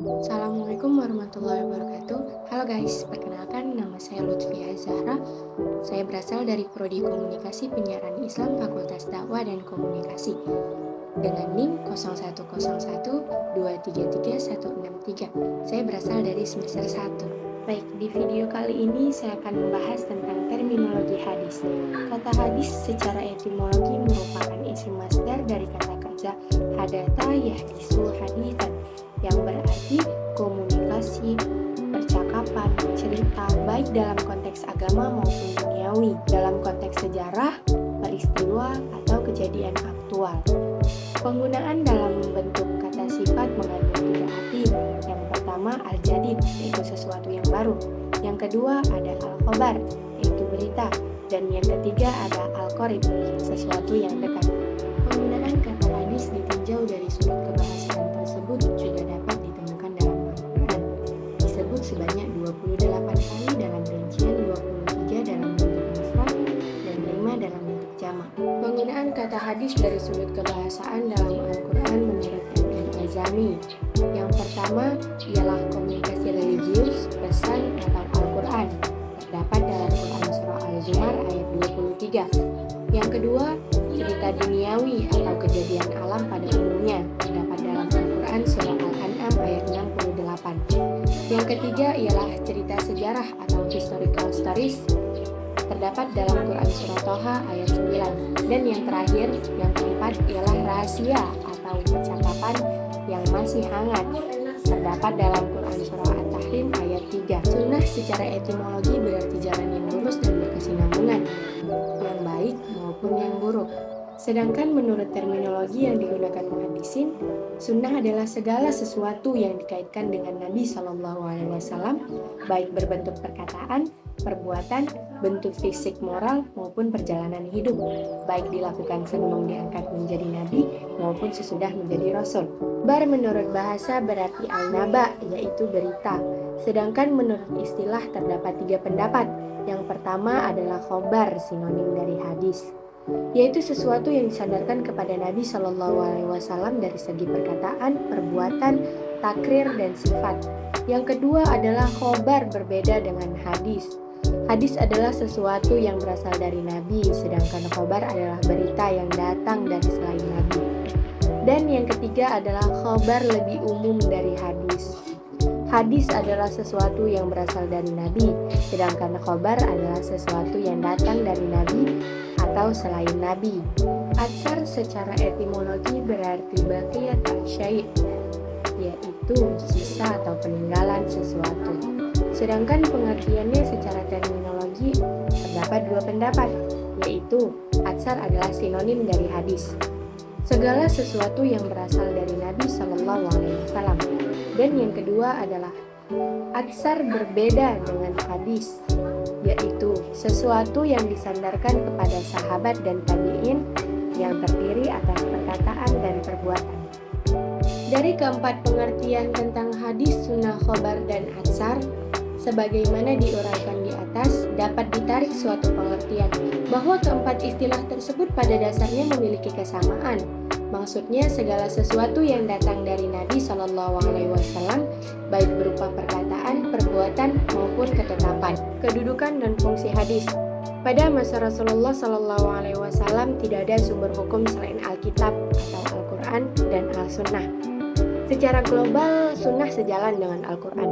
Assalamualaikum warahmatullahi wabarakatuh. Halo guys, perkenalkan nama saya Lutfia Zahra. Saya berasal dari Prodi Komunikasi Penyiaran Islam Fakultas Dakwah dan Komunikasi dengan NIM 0101233163. Saya berasal dari semester 1. Baik, di video kali ini saya akan membahas tentang terminologi hadis. Kata hadis secara etimologi merupakan isim masdar dari kata kerja hadatha yahdisu haditsan, yang berarti komunikasi, percakapan, cerita, baik dalam konteks agama maupun duniawi, dalam konteks sejarah, peristiwa, atau kejadian aktual. Penggunaan dalam bentuk kata sifat mengandung tiga arti. Yang pertama al-jadid, yaitu sesuatu yang baru. Yang kedua ada al-khobar, yaitu berita. Dan yang ketiga ada al-qorib, sesuatu yang dekat. Penggunaan kata hadis ditinjau dari sudut kebahasaan tersebut juga dapat ditemukan dalam Al-Quran. Disebut sebanyak 28 kali dalam rincian 23 dalam bentuk mufrad dan 5 dalam bentuk jamak. Penggunaan kata hadis dari sudut kebahasaan dalam Al-Quran menurut M.M. Azami. Yang pertama ialah komunikasi religius, pesan atau Al-Quran. Terdapat dalam Quran Surah Al-Zumar ayat 23. Yang kedua, cerita duniawi atau kejadian alam pada umumnya, terdapat dalam Al-Quran Surah Al-An'am ayat 68. Yang ketiga ialah cerita sejarah atau historical stories, terdapat dalam Quran Surah Toha ayat 9. Dan yang terakhir, yang keempat ialah rahasia atau percakapan yang masih hangat, terdapat dalam Quran Surah At-Tahrim ayat 3. Sunnah secara etimologi berarti jalan yang lurus dan berkesinambungan, yang baik maupun yang buruk. Sedangkan menurut terminologi yang digunakan muhaddisin, sunnah adalah segala sesuatu yang dikaitkan dengan Nabi Shallallahu Alaihi Wasallam, baik berbentuk perkataan, perbuatan, bentuk fisik moral maupun perjalanan hidup, baik dilakukan sebelum diangkat menjadi nabi maupun sesudah menjadi rasul. Bar menurut bahasa berarti al-naba, yaitu berita. Sedangkan menurut istilah terdapat tiga pendapat. Yang pertama adalah khobar, sinonim dari hadis, yaitu sesuatu yang disandarkan kepada Nabi Shallallahu Alaihi Wasallam dari segi perkataan, perbuatan, takrir, dan sifat. Yang kedua adalah khobar, berbeda dengan hadis. Hadis adalah sesuatu yang berasal dari Nabi, sedangkan khobar adalah berita yang datang dari selain Nabi. Dan yang ketiga adalah khobar lebih umum dari hadis. Hadis adalah sesuatu yang berasal dari Nabi, sedangkan khobar adalah sesuatu yang datang dari Nabi atau selain Nabi. Atsar secara etimologi berarti baqiyat al-syai', yaitu sisa atau peninggalan sesuatu. Sedangkan pengertiannya secara terminologi terdapat dua pendapat, yaitu atsar adalah sinonim dari hadis, segala sesuatu yang berasal dari Nabi Shallallahu Alaihi Wasallam. Dan yang kedua adalah atsar berbeda dengan hadis, yaitu sesuatu yang disandarkan kepada sahabat dan tabi'in yang terdiri atas perkataan dan perbuatan. Dari keempat pengertian tentang hadis, sunnah, khobar, dan atsar, sebagaimana diuraikan di atas, dapat ditarik suatu pengertian bahwa keempat istilah tersebut pada dasarnya memiliki kesamaan. Maksudnya segala sesuatu yang datang dari Nabi Shallallahu Alaihi Wasallam, baik berupa perkataan, perbuatan maupun ketetapan. Kedudukan dan fungsi hadis. Pada masa Rasulullah Shallallahu Alaihi Wasallam tidak ada sumber hukum selain Alkitab atau Al-Quran dan Al-Sunnah. Secara global, Sunnah sejalan dengan Al-Quran,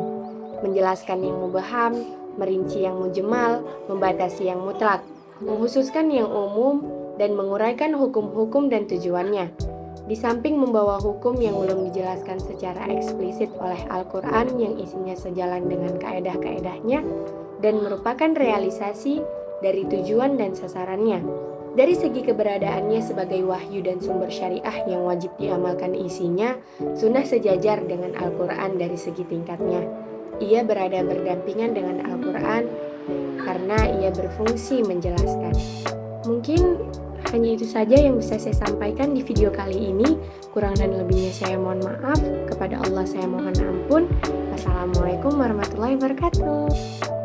menjelaskan yang mubham, merinci yang mujmal, membatasi yang mutlak, menghususkan yang umum, dan menguraikan hukum-hukum dan tujuannya. Di samping membawa hukum yang belum dijelaskan secara eksplisit oleh Al-Quran yang isinya sejalan dengan kaedah-kaedahnya dan merupakan realisasi dari tujuan dan sasarannya. Dari segi keberadaannya sebagai wahyu dan sumber syariah yang wajib diamalkan isinya, sunnah sejajar dengan Al-Quran dari segi tingkatnya. Ia berada berdampingan dengan Al-Quran karena ia berfungsi menjelaskan. Mungkin hanya itu saja yang bisa saya sampaikan di video kali ini. Kurang dan lebihnya saya mohon maaf. Kepada Allah saya mohon ampun. Wassalamualaikum warahmatullahi wabarakatuh.